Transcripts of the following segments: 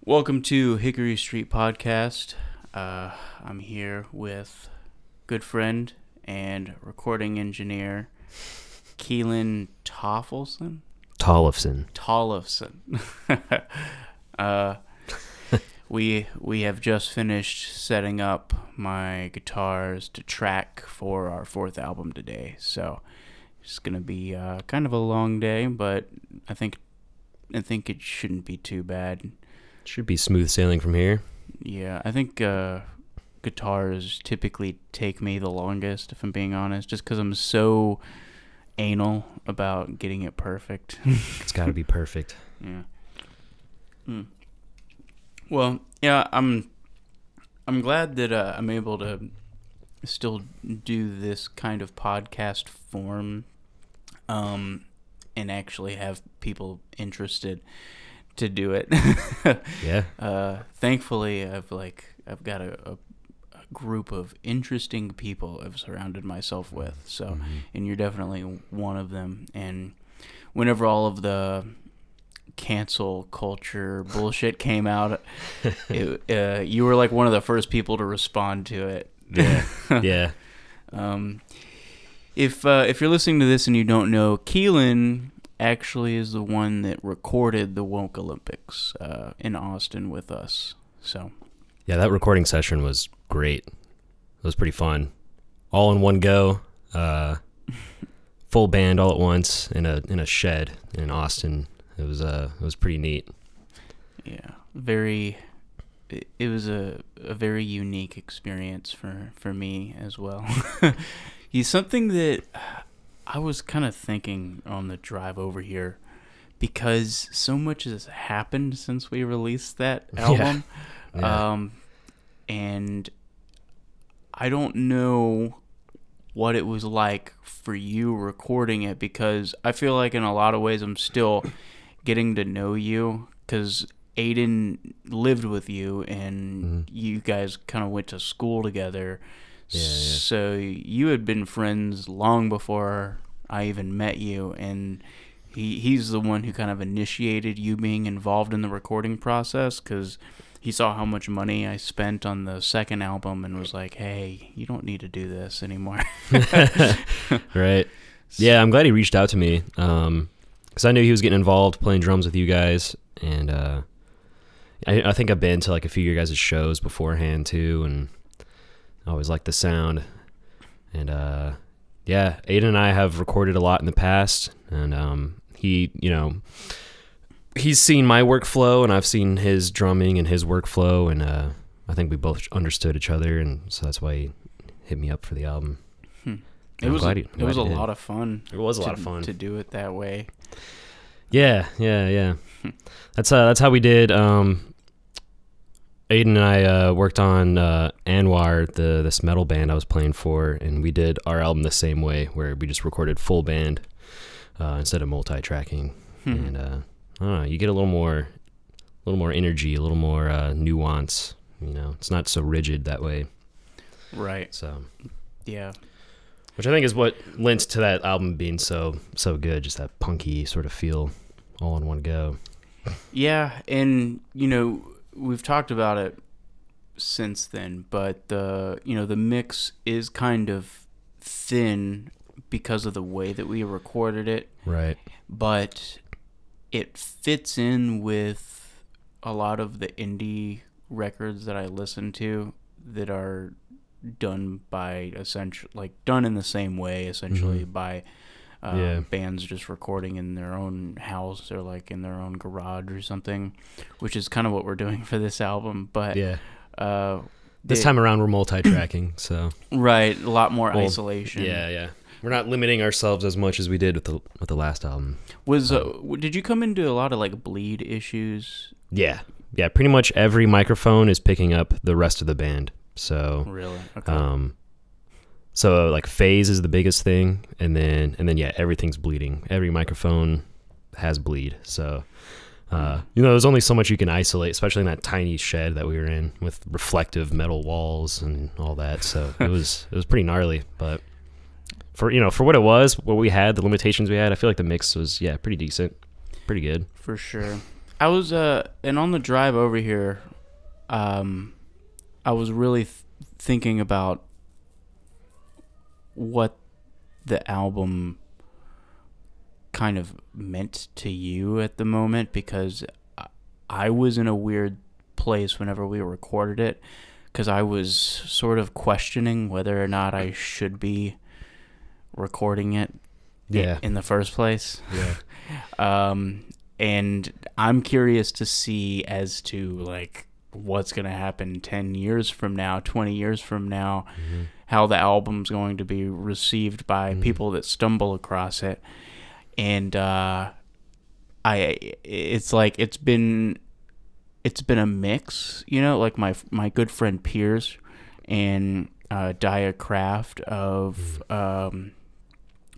Welcome to Hickory Street Podcast. I'm here with good friend and recording engineer Keelan Tollefson. We have just finished setting up my guitars to track for our fourth album today. So it's gonna be kind of a long day, but I think it shouldn't be too bad. Should be smooth sailing from here. Yeah, I think guitars typically take me the longest, if I'm being honest, just because I'm so anal about getting it perfect. It's got to be perfect. Yeah. Well, yeah, I'm glad that I'm able to still do this kind of podcast form, and actually have people interested to do it. Yeah. Thankfully, I've got a group of interesting people I've surrounded myself with. So, and you're definitely one of them. And whenever all of the cancel culture bullshit came out, you were like one of the first people to respond to it. Yeah. Yeah. If you're listening to this and you don't know, Keelan actually is the one that recorded the Woke Olympics in Austin with us. So yeah, that recording session was great. It was pretty fun. All in one go. Full band all at once in a shed in Austin. It was pretty neat. Yeah, it was a very unique experience for me as well. He's something that I was kind of thinking on the drive over here, because so much has happened since we released that album. Yeah. And I don't know what it was like for you recording it, because I feel like in a lot of ways I'm still getting to know you, because Aiden lived with you and you guys kind of went to school together. Yeah. So you had been friends long before I even met you, and he's the one who kind of initiated you being involved in the recording process, because he saw how much money I spent on the second album and was like, hey, you don't need to do this anymore. Right. Yeah, I'm glad he reached out to me, because I knew he was getting involved playing drums with you guys, and I think I've been to like a few of your guys' shows beforehand too, and I always liked the sound. And yeah, Aiden and I have recorded a lot in the past, and he's seen my workflow and I've seen his drumming and his workflow, and I think we both understood each other, and so that's why he hit me up for the album. It was a lot of fun. It was a lot of fun to do it that way. Yeah. That's how we did. Aiden and I worked on Anwar, this metal band I was playing for, and we did our album the same way, where we just recorded full band instead of multi-tracking. And I don't know, you get a little more energy, a little more nuance. It's not so rigid that way. Right. So yeah. Which I think is what lent to that album being so good, just that punky sort of feel, all in one go. Yeah, and we've talked about it since then, but the mix is kind of thin because of the way that we recorded it. Right. But it fits in with a lot of the indie records that I listen to that are done by done in the same way, essentially, by bands just recording in their own house or like in their own garage or something, which is kind of what we're doing for this album. But this time around we're multi-tracking, so right, a lot more isolation. Yeah. We're not limiting ourselves as much as we did with the last album. Did you come into a lot of like bleed issues? Yeah. Pretty much every microphone is picking up the rest of the band. So really, okay. So like phase is the biggest thing, and then yeah, everything's bleeding. Every microphone has bleed. So there's only so much you can isolate, especially in that tiny shed that we were in with reflective metal walls and all that. So it was pretty gnarly, but for what it was, what we had, the limitations we had, I feel like the mix was pretty decent, pretty good for sure. I was and on the drive over here, I was really thinking about what the album kind of meant to you at the moment, because I was in a weird place whenever we recorded it, because I was sort of questioning whether or not I should be recording it in the first place. Yeah. And I'm curious to see as to like what's going to happen 10 years from now, 20 years from now, how the album's going to be received by people that stumble across it. And it's like it's been a mix, you know, like my good friend Piers and Dia Kraft of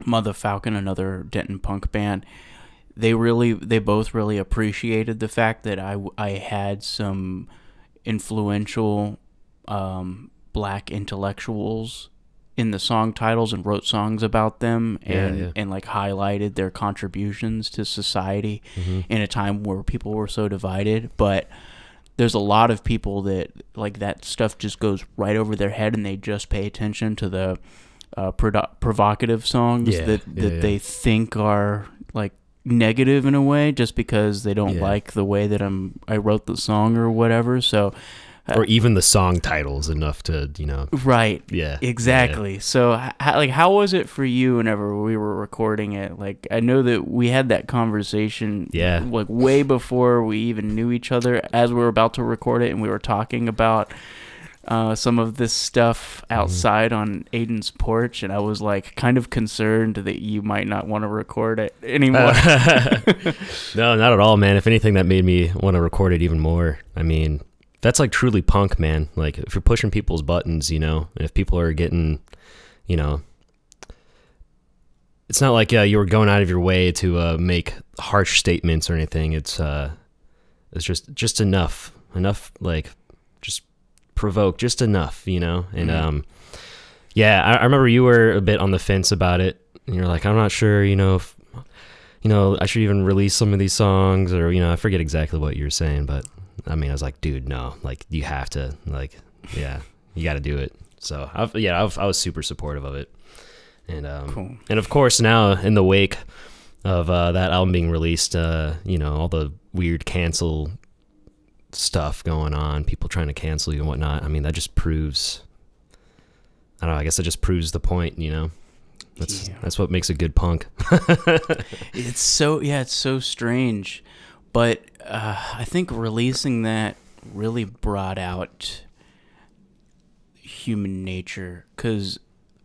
Mother Falcon, another Denton punk band. They both really appreciated the fact that I had some influential black intellectuals in the song titles and wrote songs about them, and like highlighted their contributions to society in a time where people were so divided. But there's a lot of people that like that stuff just goes right over their head, and they just pay attention to the provocative songs that they think are like negative in a way, just because they don't like the way that I wrote the song or whatever. So or even the song titles enough to, you know. Right. Yeah. Exactly. Yeah. So how was it for you whenever we were recording it? Like, I know that we had that conversation like way before we even knew each other, as we were about to record it, and we were talking about some of this stuff outside on Aiden's porch, and I was like kind of concerned that you might not want to record it anymore. No, not at all, man. If anything, that made me want to record it even more. I mean, that's like truly punk, man. Like if you're pushing people's buttons, you know, and if people are getting, you know, it's not like you were going out of your way to make harsh statements or anything. It's just enough, like just provoke just enough, you know. And I remember you were a bit on the fence about it, and you're like, I'm not sure, you know, if I should even release some of these songs, or, you know, I forget exactly what you were saying, but I mean, I was like, dude, no, like you have to, like, yeah, you got to do it. So I was super supportive of it. And cool. And of course now in the wake of that album being released, you know, all the weird cancel stuff going on, people trying to cancel you and whatnot. I mean, that just proves, I don't know, I guess it just proves the point, you know. That's what makes a good punk. It's so strange. But I think releasing that really brought out human nature, because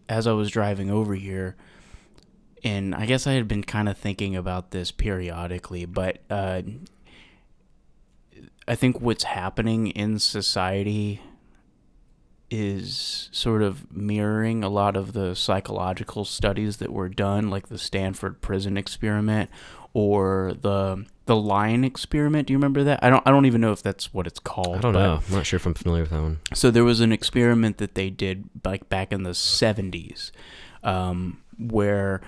as I was driving over here, and I guess I had been kind of thinking about this periodically, but I think what's happening in society is sort of mirroring a lot of the psychological studies that were done, like the Stanford prison experiment or the lion experiment. Do you remember that? I don't even know if that's what it's called. I don't know. I'm not sure if I'm familiar with that one. So there was an experiment that they did like back in the 70s, where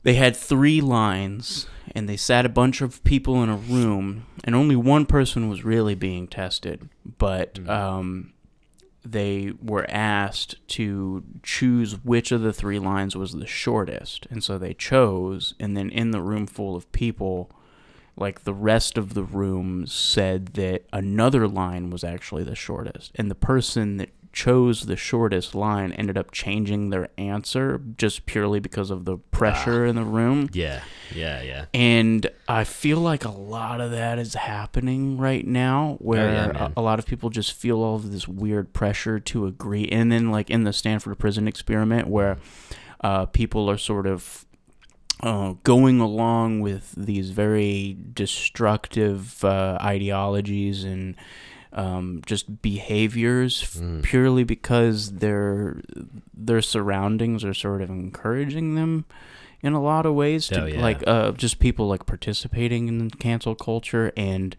they had 3 lines, and they sat a bunch of people in a room, and only one person was really being tested, but they were asked to choose which of the 3 lines was the shortest. And so they chose, and then in the room full of people, like the rest of the room said that another line was actually the shortest. And the person that chose the shortest line ended up changing their answer just purely because of the pressure in the room. Yeah. And I feel like a lot of that is happening right now, where a lot of people just feel all of this weird pressure to agree. And then like in the Stanford prison experiment, where people are sort of going along with these very destructive ideologies and just behaviors purely because their surroundings are sort of encouraging them in a lot of ways to just people like participating in cancel culture, and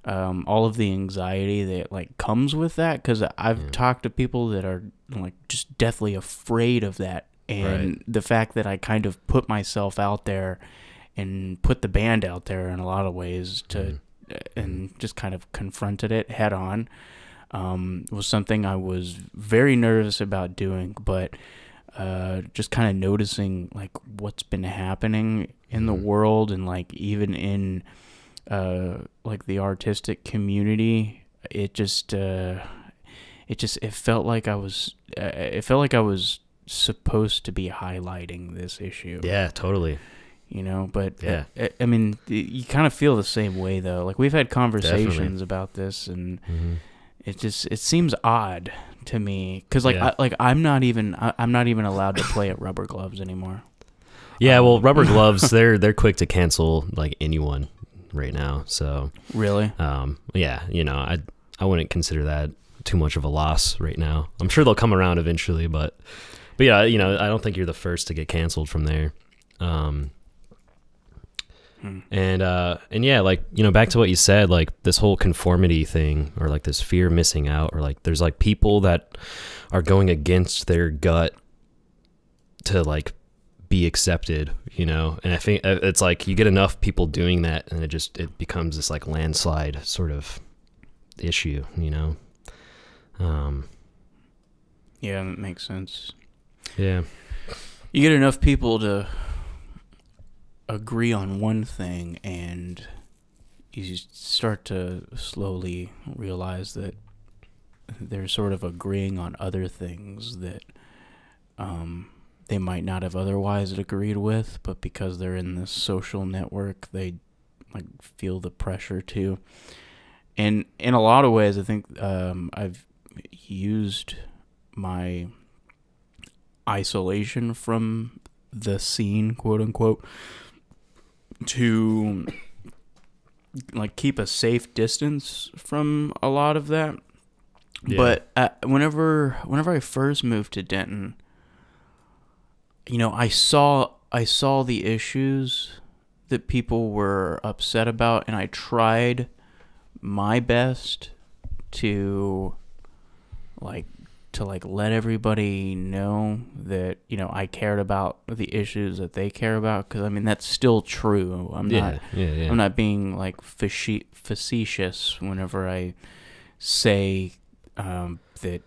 all of the anxiety that like comes with that, because I've talked to people that are like just deathly afraid of that, and the fact that I kind of put myself out there and put the band out there in a lot of ways to and just kind of confronted it head on. Was something I was very nervous about doing, but just kind of noticing like what's been happening in the world, and like even in like the artistic community, it felt like I was supposed to be highlighting this issue. Yeah, totally. You know, but yeah. I mean, you kind of feel the same way though. Like we've had conversations about this, and it seems odd to me because like I'm not even allowed to play at Rubber Gloves anymore. Yeah, well, Rubber Gloves, they're quick to cancel like anyone right now. So really, yeah, you know, I wouldn't consider that too much of a loss right now. I'm sure they'll come around eventually, but yeah, you know, I don't think you're the first to get canceled from there. And yeah, like, you know, back to what you said, like this whole conformity thing, or like this fear of missing out, or like there's like people that are going against their gut to like be accepted, you know. And I think it's like you get enough people doing that, and it becomes this like landslide sort of issue, you know. Yeah, that makes sense. Yeah, you get enough people to agree on one thing, and you start to slowly realize that they're sort of agreeing on other things that they might not have otherwise agreed with, but because they're in this social network, they like feel the pressure to. And in a lot of ways, I think I've used my isolation from the scene, quote unquote, to like keep a safe distance from a lot of that. Yeah. But whenever I first moved to Denton, you know, I saw the issues that people were upset about, and I tried my best to let everybody know that, you know, I cared about the issues that they care about, because I mean that's still true. I'm not being like facetious whenever I say that,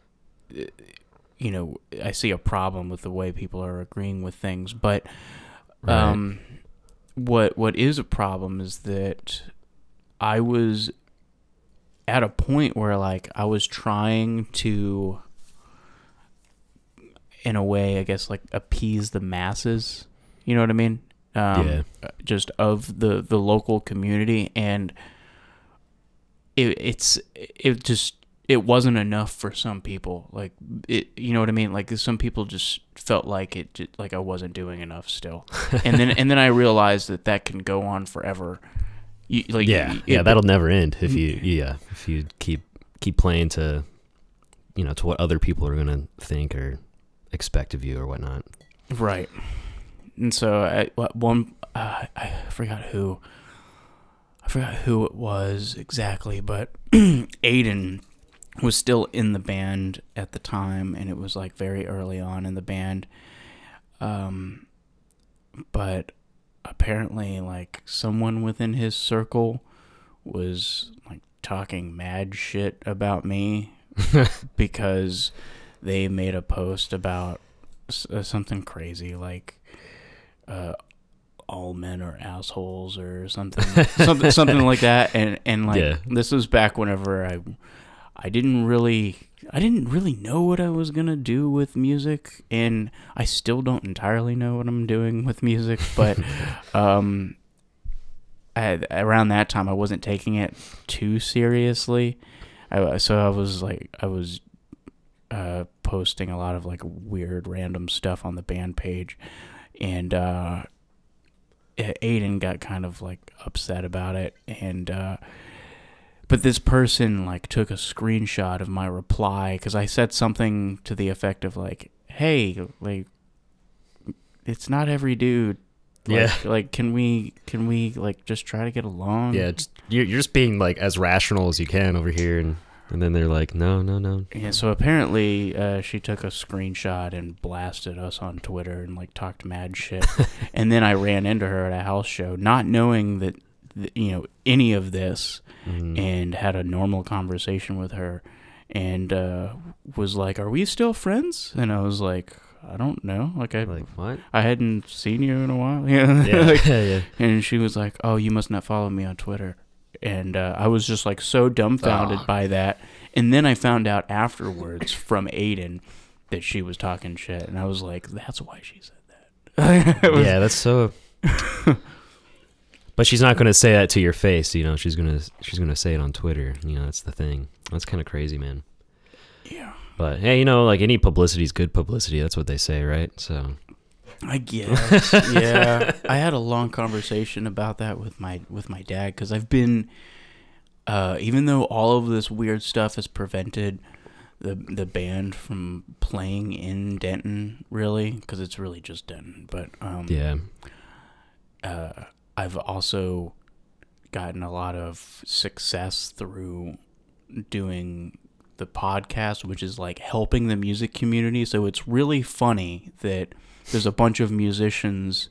you know, I see a problem with the way people are agreeing with things, but right. What is a problem is that I was at a point where like I was trying to, in a way, I guess, like appease the masses, you know what I mean? Just of the local community, and it wasn't enough for some people. Like it, you know what I mean? Like some people just felt like like I wasn't doing enough still, and then I realized that can go on forever. That'll never end if you keep playing to, you know, to what other people are gonna think or expect of you or whatnot. Right. And so I forgot who it was exactly, but Aiden was still in the band at the time, and it was like very early on in the band. But apparently like someone within his circle was like talking mad shit about me because they made a post about something crazy like all men are assholes or something like that, and like this was back whenever I didn't really know what I was gonna do with music, and I still don't entirely know what I'm doing with music, but around that time I wasn't taking it too seriously. I was posting a lot of like weird random stuff on the band page, and Aiden got kind of like upset about it, and but this person like took a screenshot of my reply, because I said something to the effect of like, hey, like it's not every dude, like can we like just try to get along? You're just being like as rational as you can over here, and then they're like, no. Yeah, so apparently she took a screenshot and blasted us on Twitter and like talked mad shit. And then I ran into her at a house show, not knowing that any of this, and had a normal conversation with her, and was like, "Are we still friends?" And I was like, "I don't know. What? I hadn't seen you in a while." Yeah. And she was like, "Oh, you must not follow me on Twitter." And I was just like so dumbfounded by that. And then I found out afterwards from Aiden that she was talking shit, and I was like, "That's why she said that." Yeah, that's so. But she's not going to say that to your face, She's gonna say it on Twitter. That's the thing. That's kind of crazy, man. Yeah. But hey, like any publicity is good publicity. That's what they say, right? So. I guess. Yeah. I had a long conversation about that with my dad, because I've been, even though all of this weird stuff has prevented the band from playing in Denton, really, because it's really just Denton. But yeah. I've also gotten a lot of success through doing the podcast, which is like helping the music community. So it's really funny that there's a bunch of musicians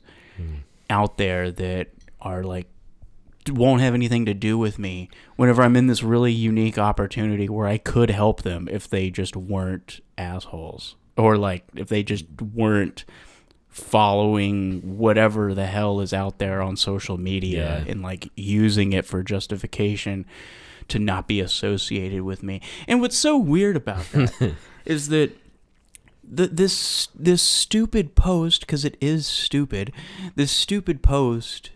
out there that are like, won't have anything to do with me whenever I'm in this really unique opportunity where I could help them if they just weren't assholes, or like if they just weren't following whatever the hell is out there on social media and like using it for justification to not be associated with me. And what's so weird about that is that this stupid post, because it is stupid, this stupid post,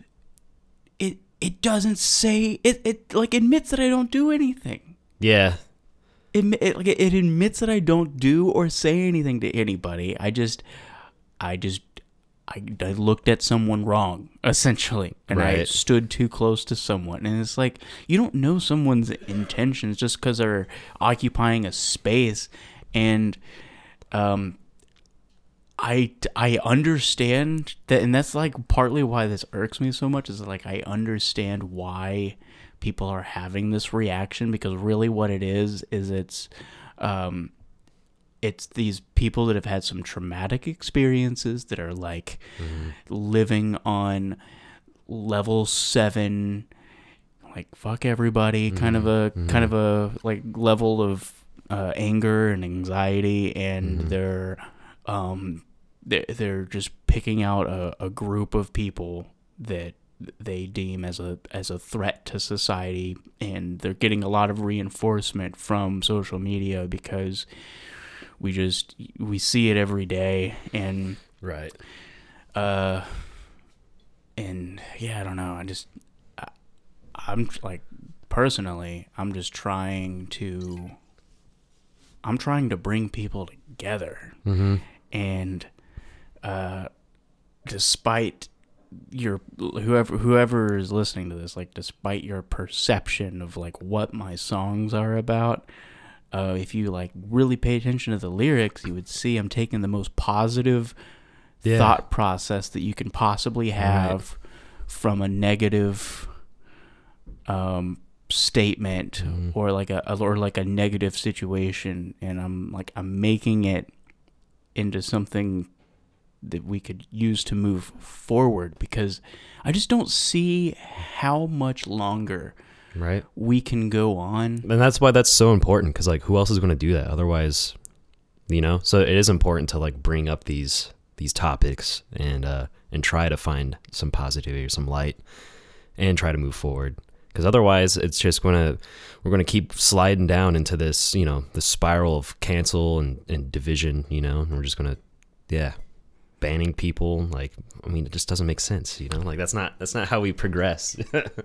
it doesn't say, it like admits that I don't do anything. Yeah. It admits that I don't do or say anything to anybody. I looked at someone wrong, essentially, and I stood too close to someone. And it's like, you don't know someone's intentions just because they're occupying a space. And I understand that, and that's like partly why this irks me so much, is like I understand why people are having this reaction, because really what it is it's these people that have had some traumatic experiences that are like living on level 7, like fuck everybody, kind of a like level of anger and anxiety, and they're just picking out a group of people that they deem as a threat to society, and they're getting a lot of reinforcement from social media because we see it every day, and and yeah, I don't know, I'm like, personally, I'm trying to bring people together, and despite your whoever is listening to this, like despite your perception of like what my songs are about, if you like really pay attention to the lyrics, you would see I'm taking the most positive thought process that you can possibly have from a negative statement or like a negative situation, and I'm making it into something that we could use to move forward, because I just don't see how much longer we can go on. And that's why that's so important, because like who else is going to do that otherwise, so it is important to like bring up these topics and try to find some positivity or some light and try to move forward, because otherwise it's just we're going to keep sliding down into this the spiral of cancel and division, and we're just going to banning people. Like, I mean, it just doesn't make sense, like that's not how we progress.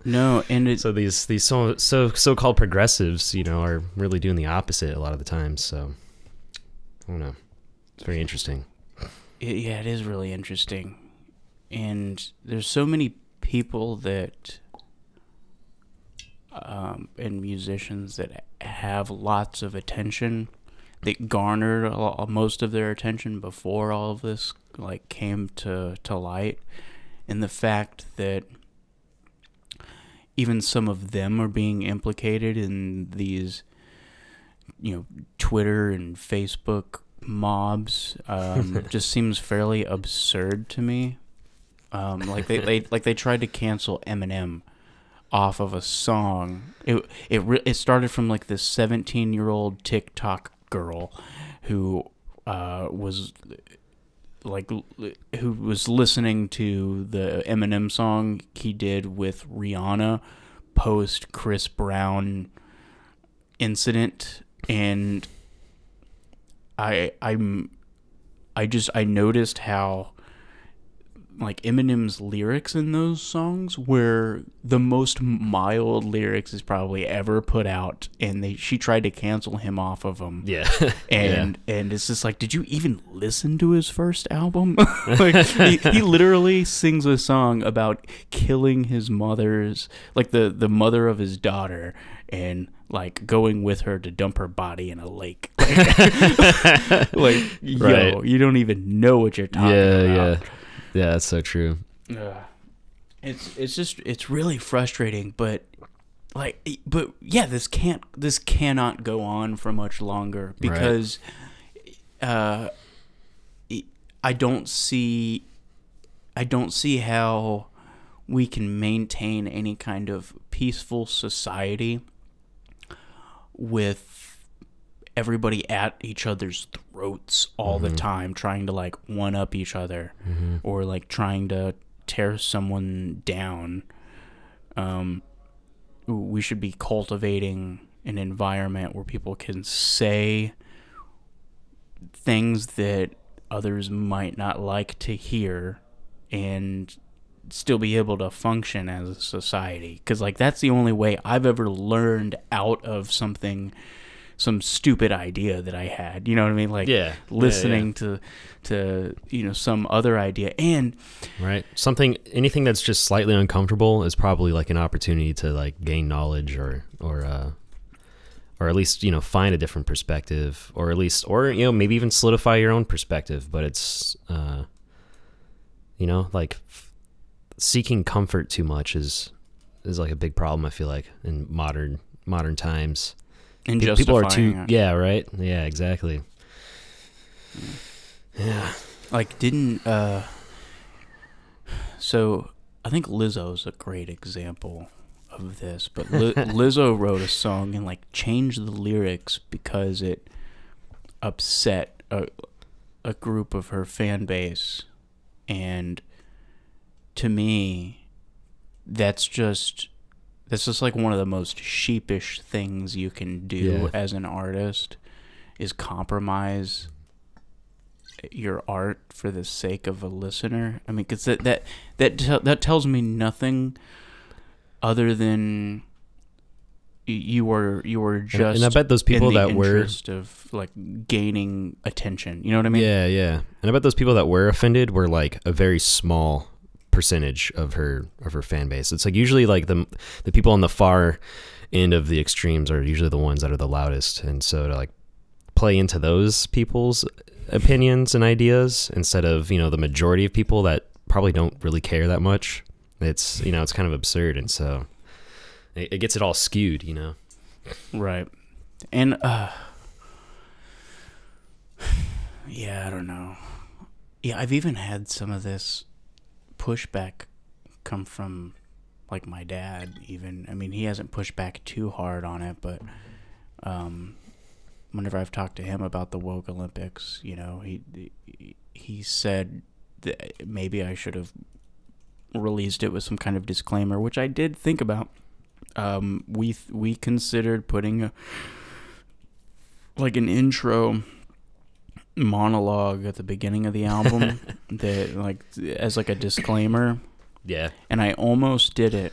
No. And so these so-called progressives, are really doing the opposite a lot of the times. So I don't know, it's very interesting. It is really interesting, and there's so many people that and musicians that have lots of attention, that garnered most of their attention before all of this like came to light, and the fact that even some of them are being implicated in these Twitter and Facebook mobs just seems fairly absurd to me. Like they tried to cancel Eminem off of a song. It started from like this 17-year-old TikTok girl who was like who was listening to the Eminem song he did with Rihanna post Chris Brown incident, and I noticed how like Eminem's lyrics in those songs were the most mild lyrics he's probably ever put out, and she tried to cancel him off of them. Yeah. And it's just like, did you even listen to his first album? Like he literally sings a song about killing his mother's, like the mother of his daughter, and like going with her to dump her body in a lake. Like yo, right. You don't even know what you're talking about. Yeah, that's so true. It's really frustrating, but yeah, this cannot go on for much longer, because I don't see how we can maintain any kind of peaceful society with everybody at each other's throats all the time, trying to like one up each other, or like trying to tear someone down. We should be cultivating an environment where people can say things that others might not like to hear and still be able to function as a society. Because like that's the only way I've ever learned out of some stupid idea that I had, you know what I mean? Like listening to some other idea, and anything that's just slightly uncomfortable is probably like an opportunity to like gain knowledge or at least, find a different perspective, or maybe even solidify your own perspective. But it's, like seeking comfort too much is like a big problem, I feel like, in modern times. And people are too it. Yeah, right, yeah, exactly. Yeah, like so I think Lizzo's a great example of this, but Lizzo wrote a song and like changed the lyrics because it upset a group of her fan base, and to me that's just like one of the most sheepish things you can do as an artist, is compromise your art for the sake of a listener. I mean, because that tells me nothing other than you were just, and I bet those people in the that interest of like gaining attention. You know what I mean? Yeah. And I bet those people that were offended were like a very small percentage of her fan base. It's like usually like the people on the far end of the extremes are usually the ones that are the loudest, and so to like play into those people's opinions and ideas instead of the majority of people that probably don't really care that much, it's it's kind of absurd, and so it gets it all skewed, right. And yeah, I don't know. Yeah, I've even had some of this pushback come from like my dad even. I mean, he hasn't pushed back too hard on it, but whenever I've talked to him about the woke Olympics, he said that maybe I should have released it with some kind of disclaimer, which I did think about. We considered putting like an intro monologue at the beginning of the album that like as like a disclaimer. Yeah. And I almost did it,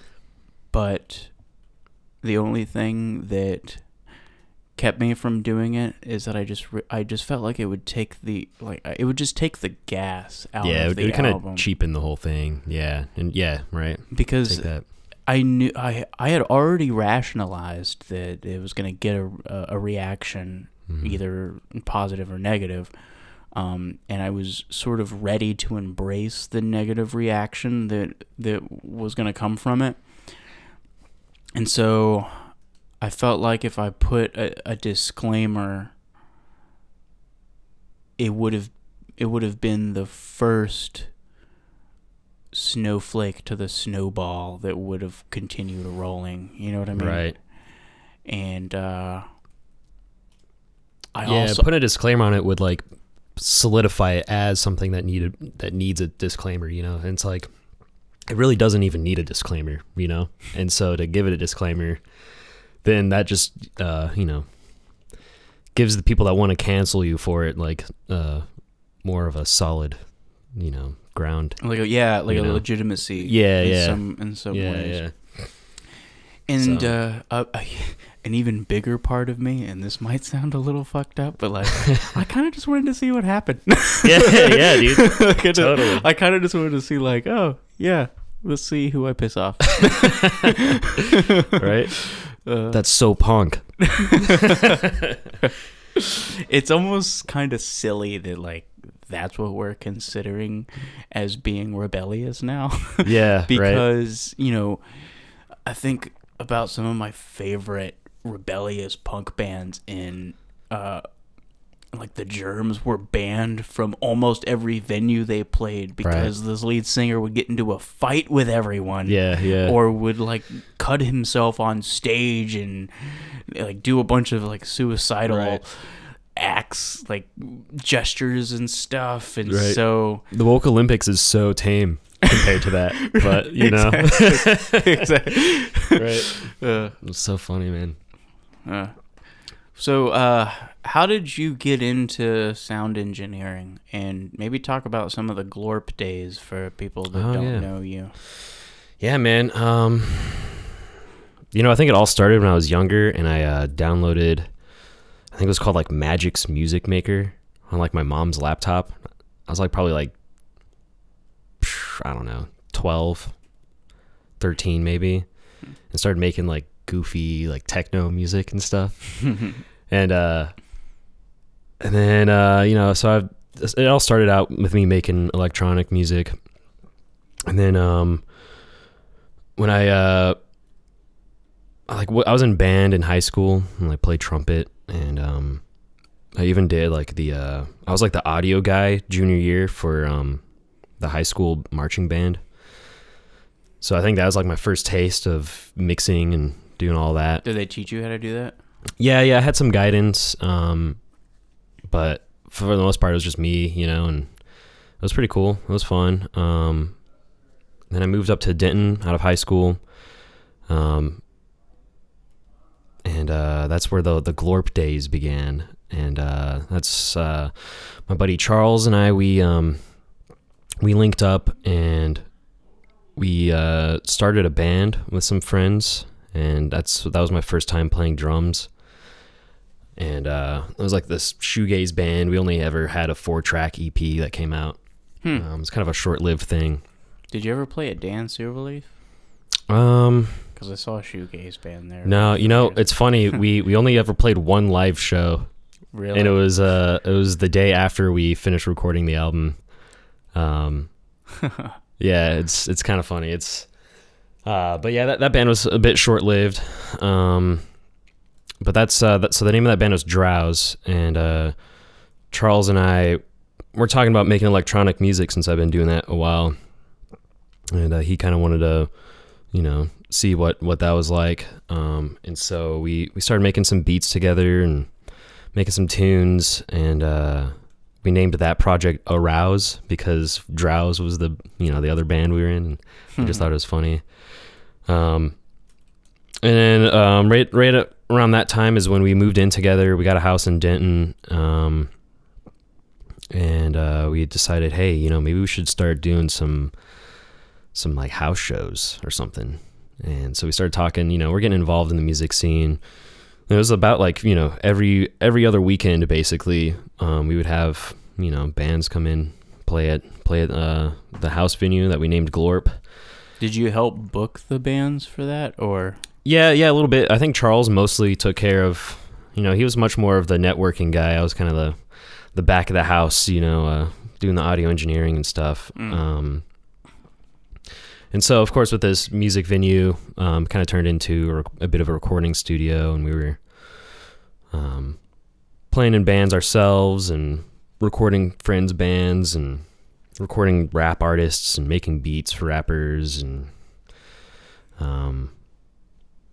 but the only thing that kept me from doing it is that I just felt like it would take the gas out of the album. Yeah, it would kind of cheapen the whole thing. Yeah. And right. Because I knew I had already rationalized that it was going to get a reaction, either positive or negative, and I was sort of ready to embrace the negative reaction that was going to come from it. And so I felt like if I put a disclaimer, it would have been the first snowflake to the snowball that would have continued rolling. You know what I mean? Right. And putting a disclaimer on it would like solidify it as something that needs a disclaimer, you know. And it's like it really doesn't even need a disclaimer, you know. And so to give it a disclaimer, then that just you know, gives the people that want to cancel you for it like more of a solid, you know, ground. Like a legitimacy. In some ways. Yeah. And an even bigger part of me, and this might sound a little fucked up, but like I kind of just wanted to see what happened. yeah, dude. Totally. I kind of just wanted to see like, oh yeah, let's see who I piss off. Right. That's so punk. It's almost kind of silly that like that's what we're considering as being rebellious now. Yeah, because you know, I think about some of my favorite rebellious punk bands in like the Germs were banned from almost every venue they played because this lead singer would get into a fight with everyone. Yeah. Or would like cut himself on stage and like do a bunch of like suicidal acts, like gestures and stuff. And so the Woke Olympics is so tame compared to that, but you know. Exactly. Right. It's so funny, man. So how did you get into sound engineering, and maybe talk about some of the Glorp days for people that don't know you? Yeah, man. You know, I think it all started when I was younger, and I downloaded, I think it was called like Magic's Music Maker on like my mom's laptop. I was like probably like, I don't know, 12, 13 maybe, and started making like goofy like techno music and stuff. And then you know, so it all started out with me making electronic music, and then when I was in band in high school and like played trumpet, and I even did like I was like the audio guy junior year for the high school marching band. So I think that was like my first taste of mixing and doing all that. Did they teach you how to do that? Yeah, I had some guidance, but for the most part, it was just me, you know, and it was pretty cool. It was fun. Then I moved up to Denton out of high school, and that's where the Glorp days began. And that's my buddy Charles and I. We linked up and we started a band with some friends, and that was my first time playing drums. And it was like this shoegaze band. We only ever had a 4-track EP that came out. It was kind of a short-lived thing. Did you ever play at Dan Silverleaf? Because I saw a shoegaze band there. No, you know, it's funny. We only ever played one live show. Really? And it was the day after we finished recording the album. Yeah, it's kind of funny. It's but yeah, that band was a bit short-lived. But that's so the name of that band was Drowse, and Charles and I were talking about making electronic music since I've been doing that a while, and he kind of wanted to, you know, see what that was like, and so we started making some beats together and making some tunes, and we named that project Arouse because Drowse was the other band we were in, and I just thought it was funny. And then right around that time is when we moved in together. We got a house in Denton, and we decided, hey, you know, maybe we should start doing some like house shows or something. And so we started talking. You know, we're getting involved in the music scene. And it was about like, you know, every other weekend basically. We would have, you know, bands come in, play at the house venue that we named Glorp. Did you help book the bands for that, or? Yeah, a little bit. I think Charles mostly took care of, you know, he was much more of the networking guy. I was kind of the back of the house, you know, doing the audio engineering and stuff. And so, of course, with this music venue, kind of turned into a bit of a recording studio, and we were playing in bands ourselves and recording friends' bands, and recording rap artists and making beats for rappers, and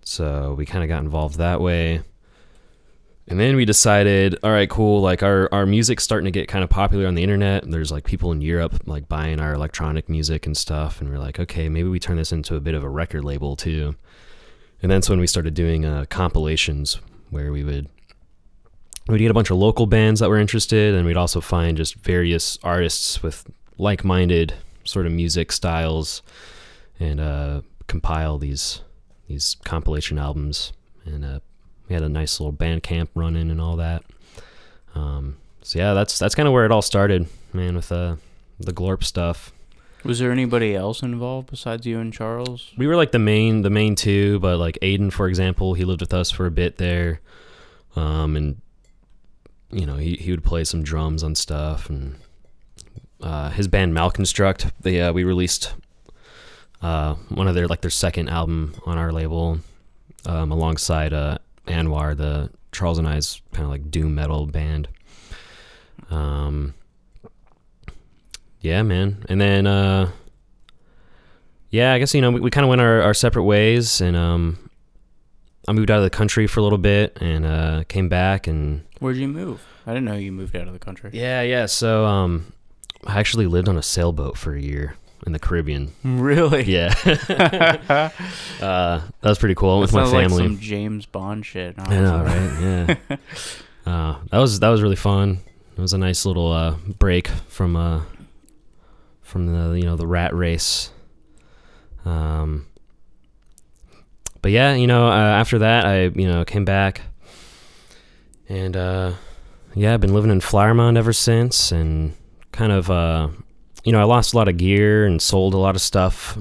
so we kind of got involved that way. And then we decided, all right, cool, like our music's starting to get kind of popular on the internet. There's like people in Europe like buying our electronic music and stuff, and we're like, okay, maybe we turn this into a bit of a record label too. And that's when we started doing compilations where we'd get a bunch of local bands that were interested, and we'd also find just various artists with like-minded sort of music styles, and compile these compilation albums. And we had a nice little band camp running and all that. So yeah, that's kind of where it all started, man, with the Glorp stuff. Was there anybody else involved besides you and Charles? We were like the main two, but like Aiden, for example, he lived with us for a bit there, and you know, he would play some drums on stuff, and his band Malconstruct, we released one of their second album on our label, alongside Anwar, the Charles and I's kind of like doom metal band. Yeah, man. And then yeah, I guess, you know, we kind of went our separate ways, and I moved out of the country for a little bit, and came back. And where'd you move? I didn't know you moved out of the country. Yeah. So I actually lived on a sailboat for a year in the Caribbean. Really? Yeah. That was pretty cool. I went with my family. Like some James Bond shit. I know, right? Yeah. That was really fun. It was a nice little break from the, you know, the rat race. But yeah, you know, after that, I, you know, came back, and yeah, I've been living in Flowermont ever since, and kind of, you know, I lost a lot of gear and sold a lot of stuff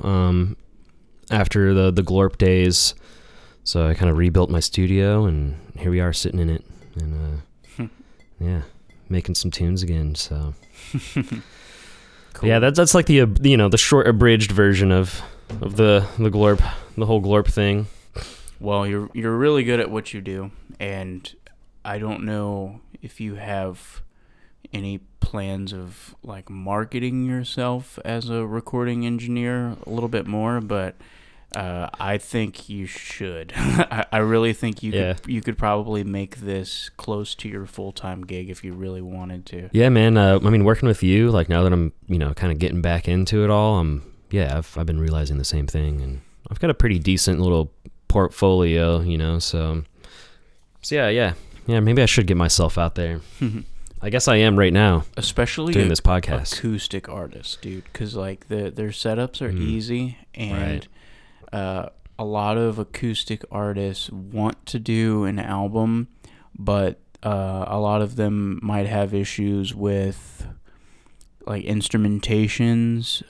after the Glorp days, so I kind of rebuilt my studio, and here we are sitting in it, and yeah, making some tunes again. So cool. Yeah, that's like the you know, the short abridged version of the Glorp, the whole Glorp thing. Well, you're really good at what you do, and I don't know if you have any plans of like marketing yourself as a recording engineer a little bit more, but I think you should. I really think you could probably make this close to your full-time gig if you really wanted to. Yeah, man. I mean, working with you, like, now that I'm, you know, kind of getting back into it all, yeah, I've been realizing the same thing, and I've got a pretty decent little portfolio, you know, so yeah, maybe I should get myself out there. I guess I am right now, especially doing this podcast. Acoustic artists, dude, because like their setups are easy, and a lot of acoustic artists want to do an album, but a lot of them might have issues with like instrumentations,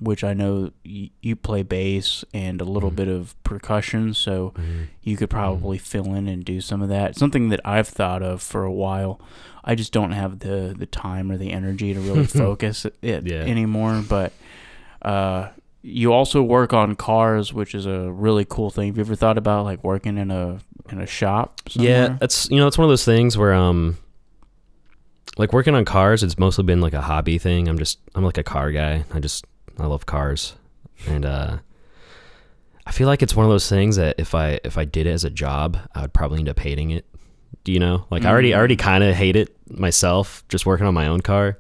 which I know you play bass and a little bit of percussion, so you could probably fill in and do some of that. Something that I've thought of for a while. I just don't have the time or the energy to really focus it anymore. But you also work on cars, which is a really cool thing. Have you ever thought about like working in a shop somewhere? Yeah, it's one of those things where like working on cars, it's mostly been like a hobby thing. I'm like a car guy. I love cars, and I feel like it's one of those things that if I did it as a job, I would probably end up hating it. Do you know? Like I already kind of hate it myself, just working on my own car.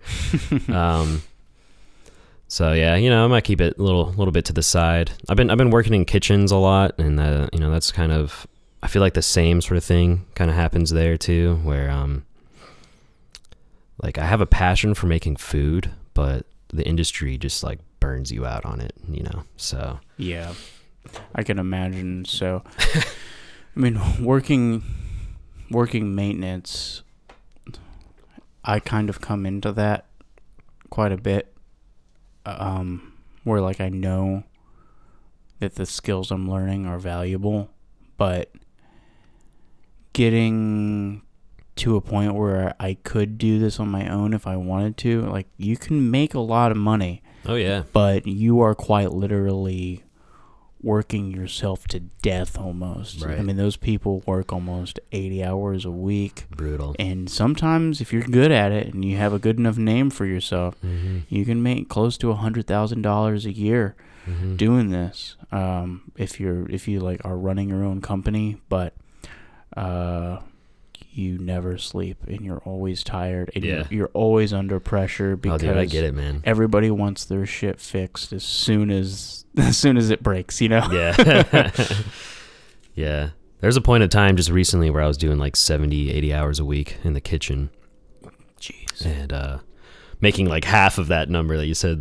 So yeah, you know, I might keep it a little bit to the side. I've been working in kitchens a lot, and you know, that's kind of, I feel like the same sort of thing kind of happens there too, where like I have a passion for making food, but the industry just like burns you out on it, you know. So yeah, I can imagine. So I mean, working maintenance, I kind of come into that quite a bit, where like I know that the skills I'm learning are valuable, but getting to a point where I could do this on my own if I wanted to, like, you can make a lot of money. Oh yeah. But you are quite literally working yourself to death almost. Right. I mean, those people work almost 80 hours a week. Brutal. And sometimes if you're good at it and you have a good enough name for yourself, you can make close to $100,000 a year doing this. If you like are running your own company, but you never sleep and you're always tired and you're always under pressure because dude, I get it, man. Everybody wants their shit fixed as soon as it breaks, you know? Yeah. Yeah. There's a point of time just recently where I was doing like 70, 80 hours a week in the kitchen. Jeez. And making like half of that number that you said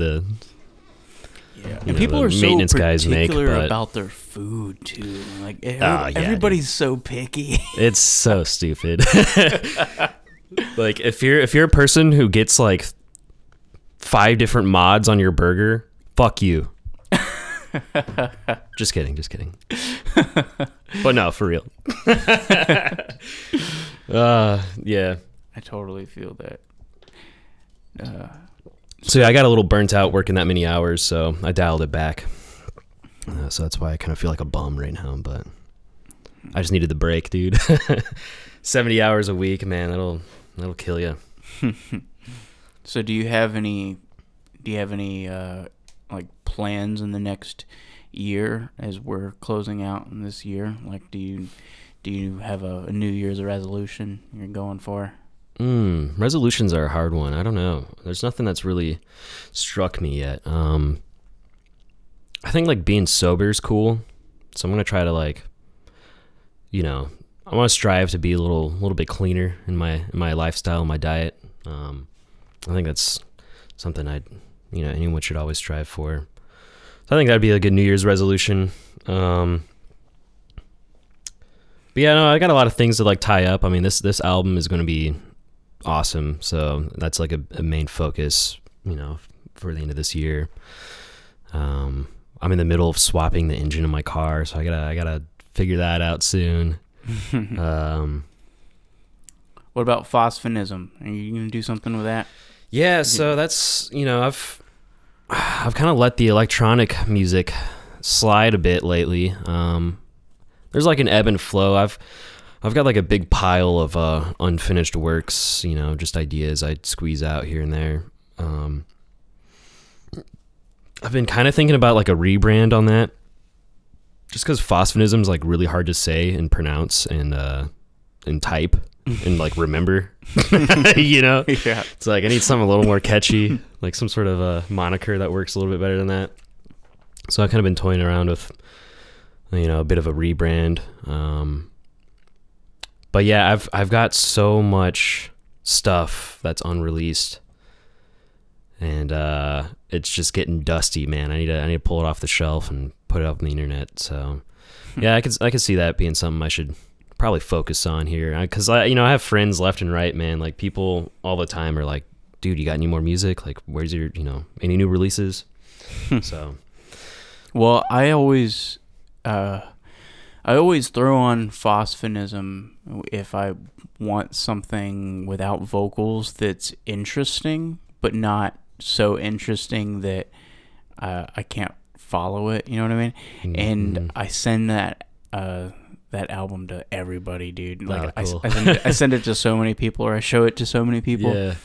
and people are so maintenance guys make, particular but about their food too. Like everybody's so picky. It's so stupid. Like if you're a person who gets like 5 different mods on your burger, fuck you. Just kidding. But no, for real. Yeah. I totally feel that. So yeah, I got a little burnt out working that many hours, so I dialed it back. So that's why I kind of feel like a bum right now, but I just needed the break, dude. 70 hours a week, man, that'll kill you. So do you have any like plans in the next year as we're closing out in this year? Like do you have a New Year's resolution you're going for? Resolutions are a hard one. I don't know. There's nothing that's really struck me yet. I think like being sober is cool. So I'm going to try to like, I want to strive to be a little bit cleaner in my lifestyle, my diet. I think that's something anyone should always strive for. So I think that'd be a good New Year's resolution. But yeah, no, I got a lot of things to like tie up. I mean, this album is going to be awesome, so that's like a main focus, for the end of this year. I'm in the middle of swapping the engine in my car, so I gotta figure that out soon. What about phosphonism? Are you gonna do something with that? Yeah, so that's I've kind of let the electronic music slide a bit lately. There's like an ebb and flow. I've got like a big pile of unfinished works, just ideas I'd squeeze out here and there. I've been kind of thinking about like a rebrand on that, just because phosphonism is like really hard to say and pronounce and type and like remember. Yeah. It's like I need something a little more catchy, like some sort of a moniker that works a little bit better than that. So I've kind of been toying around with a bit of a rebrand. But yeah, I've got so much stuff that's unreleased, and it's just getting dusty, man. I need to pull it off the shelf and put it up on the internet. So yeah, I could see that being something I should probably focus on here, because I have friends left and right, man. Like people all the time are like, dude, you got any more music? Like, where's your any new releases? So well, I always throw on phosphonism if I want something without vocals that's interesting, but not so interesting that I can't follow it. You know what I mean? Mm-hmm. And I send that album to everybody, dude. Like cool. I send it to so many people, or I show it to so many people. Yeah.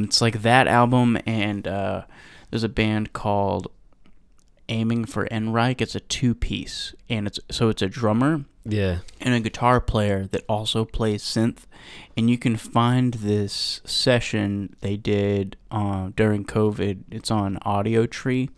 It's like that album, and there's a band called Aiming for Enrique. It's a 2-piece, and it's a drummer and a guitar player that also plays synth, and you can find this session they did during COVID. It's on Audio Tree,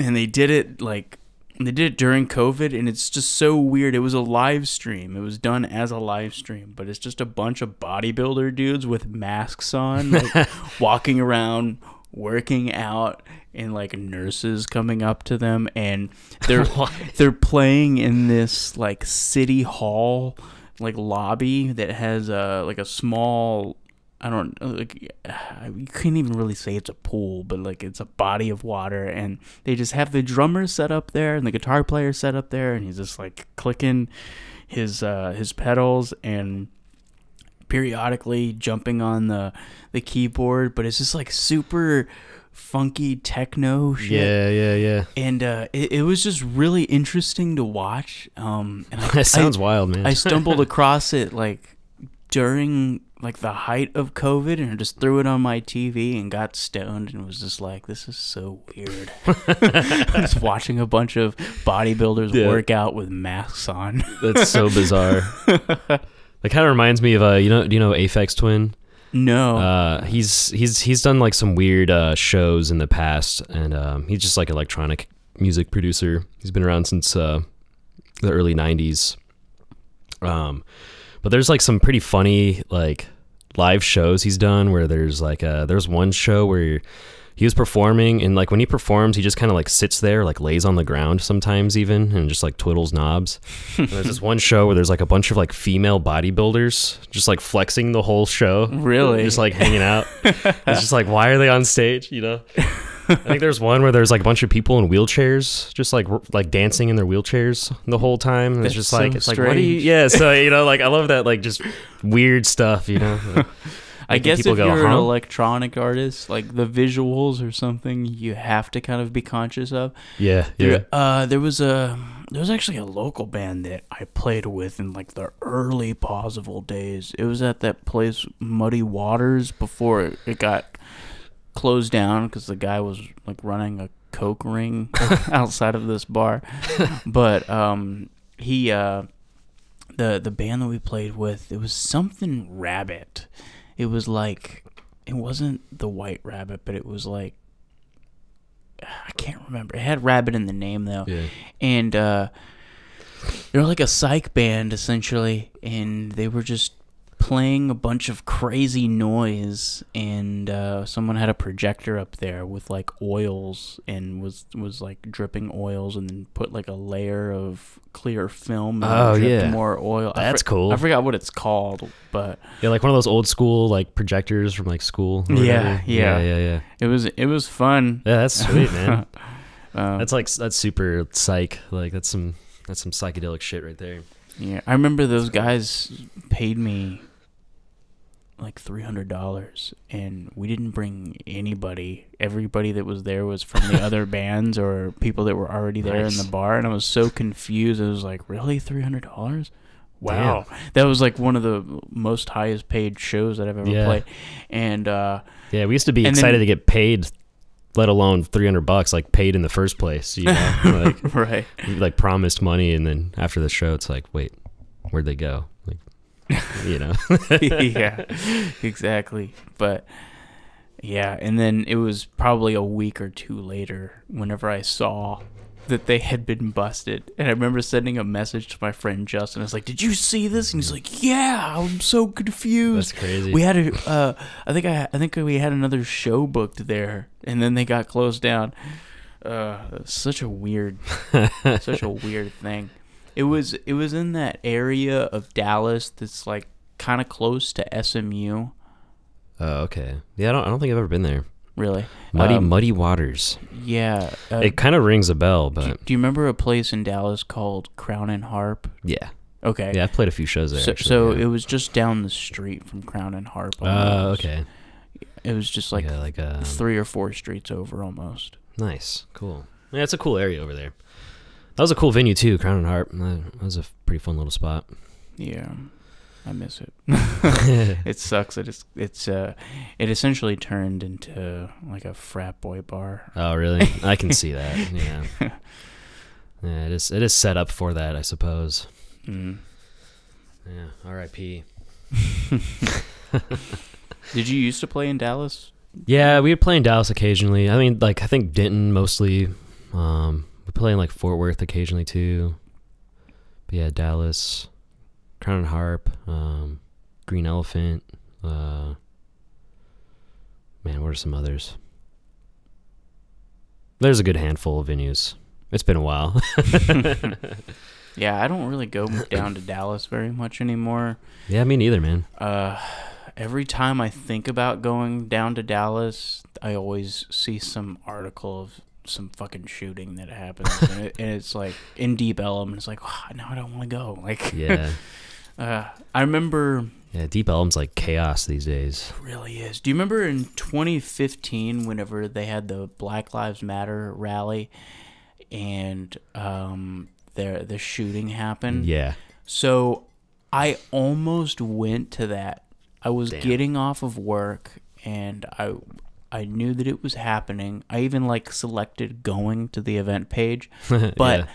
and they did it during COVID, and it's just so weird. It was a live stream. It was done as a live stream, but it's just a bunch of bodybuilder dudes with masks on, like, walking around, working out, and like nurses coming up to them, and they're playing in this like city hall like lobby that has like a small, I don't like, you couldn't even really say it's a pool, but like it's a body of water, and they just have the drummer set up there and the guitar player set up there, and he's just like clicking his pedals and periodically jumping on the keyboard, but it's just like super funky techno shit. Yeah. And it was just really interesting to watch. And That sounds wild, man. I stumbled across it like during like the height of COVID, and I just threw it on my TV and got stoned and was just like, this is so weird. Just watching a bunch of bodybuilders work out with masks on. That's so bizarre. That kind of reminds me of do you know Aphex Twin? No. He's done like some weird shows in the past, and he's just like electronic music producer. He's been around since the early 90s. But there's like some pretty funny like live shows he's done where there's like there's one show where he was performing, and like when he performs he just kind of like sits there, like lays on the ground sometimes even, and just like twiddles knobs. And there's this one show where there's like a bunch of like female bodybuilders just like flexing the whole show. Really? Just like hanging out. It's just like, why are they on stage, you know? I think there's one where there's like a bunch of people in wheelchairs, just like dancing in their wheelchairs the whole time. And it's just like, it's strange. like, what do you? Yeah, so you know, like I love that, like just weird stuff, you know. I guess if you're an electronic artist, like the visuals or something, you have to kind of be conscious of. Yeah. There was actually a local band that I played with in like the early Pausable days. It was at that place Muddy Waters before it got closed down because the guy was like running a coke ring outside of this bar. But he the band that we played with, it was something Rabbit. It was like, it wasn't the White Rabbit, but it was like, I can't remember. It had Rabbit in the name though. Yeah. And they were like a psych band essentially, and they were just playing a bunch of crazy noise, and someone had a projector up there with like oils and was like dripping oils, and then put like a layer of clear film and dripped more oil. That's cool. I forgot what it's called, but yeah, like one of those old school like projectors from like school. Yeah. It was fun. Yeah, that's sweet, man. That's super psych. Like that's some psychedelic shit right there. Yeah, I remember those guys paid me like $300, and we didn't bring anybody. Everybody that was there was from the other bands or people that were already there in the bar, and I was so confused. I was like, really, $300? Wow. Damn. That was like one of the most highest paid shows that I've ever played. And we used to be excited to get paid, let alone $300, like paid in the first place, you know. Like, right. We like promised money, and then after the show it's like, wait, where'd they go? Like, you know. Yeah, exactly. But yeah, and then it was probably a week or two later whenever I saw that they had been busted, and I remember sending a message to my friend Justin. I was like, did you see this? And he's like, yeah, I'm so confused. That's crazy. We had I think we had another show booked there, and then they got closed down. Such a weird thing. It was in that area of Dallas that's like kind of close to SMU. Oh, okay. Yeah, I don't think I've ever been there. Really? Muddy Waters. Yeah. It kind of rings a bell, but do you remember a place in Dallas called Crown and Harp? Yeah. Okay. Yeah, I've played a few shows there. So it was just down the street from Crown and Harp. Oh, okay. It was just like 3 or 4 streets over almost. Nice. Cool. Yeah, it's a cool area over there. That was a cool venue too, Crown and Harp. That was a pretty fun little spot. Yeah, I miss it. It sucks. It essentially turned into like a frat boy bar. Oh, really? I can see that. Yeah. Yeah, it is set up for that, I suppose. Mm. Yeah. R.I.P. Did you used to play in Dallas? Yeah, we would play in Dallas occasionally. I mean, like I think Denton mostly. We play in like Fort Worth occasionally too. But yeah, Dallas, Crown and Harp, Green Elephant. Man, what are some others? There's a good handful of venues. It's been a while. Yeah, I don't really go down to Dallas very much anymore. Yeah, me neither, man. Every time I think about going down to Dallas, I always see some article of some fucking shooting that happens, and it's like in Deep Ellum, and it's like, oh, now I don't want to go. Like, yeah. I remember Yeah, Deep Ellum's like chaos these days. It really is. Do you remember in 2015 whenever they had the Black Lives Matter rally and the shooting happened? Yeah. So I almost went to that. I was getting off of work and I knew that it was happening. I even like selected going to the event page, but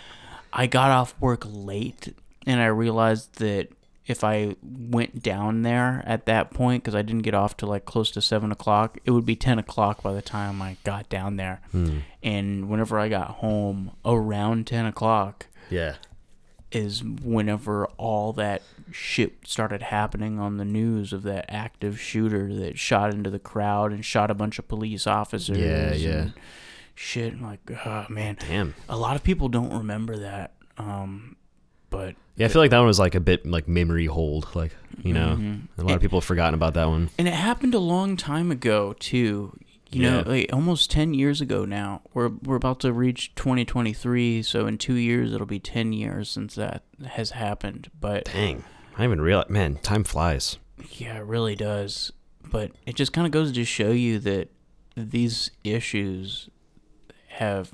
I got off work late and I realized that if I went down there at that point, because I didn't get off till like close to 7 o'clock, it would be 10 o'clock by the time I got down there. And whenever I got home around 10 o'clock, is whenever all that shit started happening on the news of that active shooter that shot into the crowd and shot a bunch of police officers. And shit. I'm like, oh, man. Damn. A lot of people don't remember that. But yeah, I feel like that one was like a bit like memory hold, like, you know, a lot of people have forgotten about that one. And it happened a long time ago too. You know, like almost 10 years ago now. We're about to reach 2023, so in 2 years it'll be 10 years since that has happened. But dang, I even realized, man, time flies. Yeah, it really does. But it just kind of goes to show you that these issues have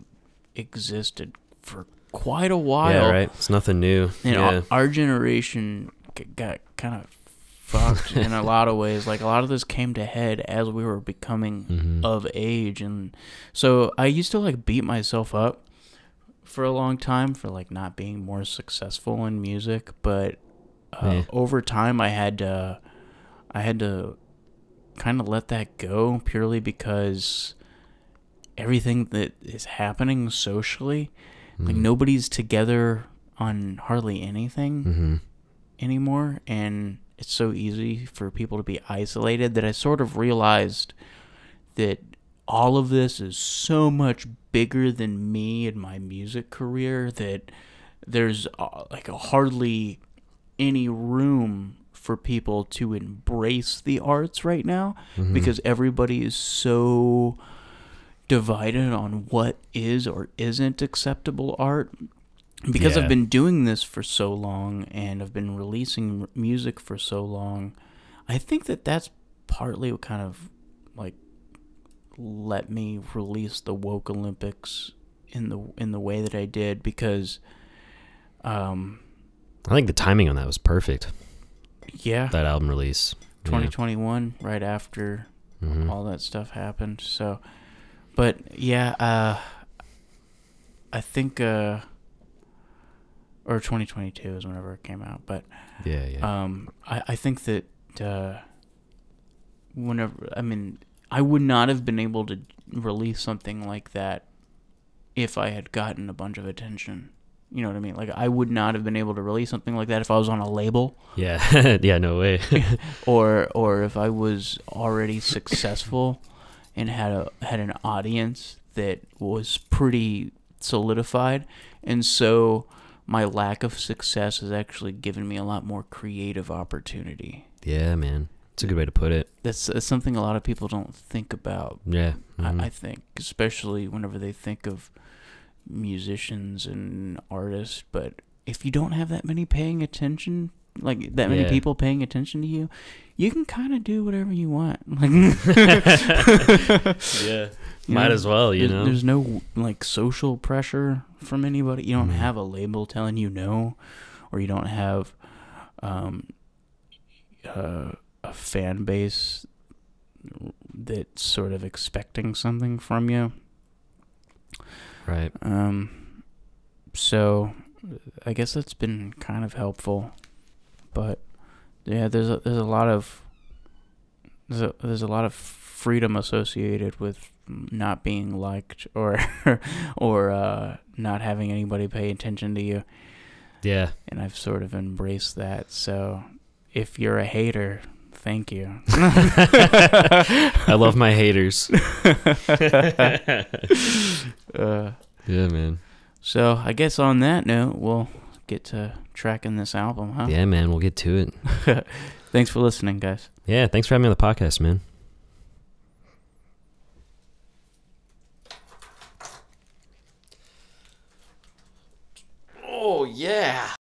existed for quite a while. Yeah, right. It's nothing new. You know, our generation got kind of fucked in a lot of ways. Like, a lot of this came to head as we were becoming of age. And so I used to, like, beat myself up for a long time for, like, not being more successful in music. But over time, I had to kind of let that go purely because everything that is happening socially, like, nobody's together on hardly anything anymore, and it's so easy for people to be isolated that I sort of realized that all of this is so much bigger than me and my music career that there's like hardly any room for people to embrace the arts right now because everybody is so divided on what is or isn't acceptable art. Because I've been doing this for so long and I've been releasing music for so long, I think that that's partly what kind of like let me release the Woke Olympics in the way that I did, because I think the timing on that was perfect. Yeah. That album release. 2021, right after all that stuff happened. So, but yeah, I think or 2022 is whenever it came out. But I think that I would not have been able to release something like that if I had gotten a bunch of attention. You know what I mean? Like, I would not have been able to release something like that if I was on a label. Yeah. Yeah, no way. or if I was already successful and had an audience that was pretty solidified. And so my lack of success has actually given me a lot more creative opportunity. Yeah, man. It's a good way to put it. That's something a lot of people don't think about. Yeah. I think, especially whenever they think of musicians and artists. But if you don't have that many paying attention, like that many people paying attention to you, you can kind of do whatever you want. Like, might as well, you know. There's no like social pressure from anybody. You don't have a label telling you no, or you don't have a fan base that's sort of expecting something from you. Right. So I guess that's been kind of helpful, but yeah, there's a lot of freedom associated with not being liked or not having anybody pay attention to you. Yeah. And I've sort of embraced that. So if you're a hater, thank you. I love my haters. Yeah, man. So I guess on that note, we'll get to tracking this album, huh? Yeah, man. We'll get to it. Thanks for listening, guys. Yeah, thanks for having me on the podcast, man. Oh, yeah.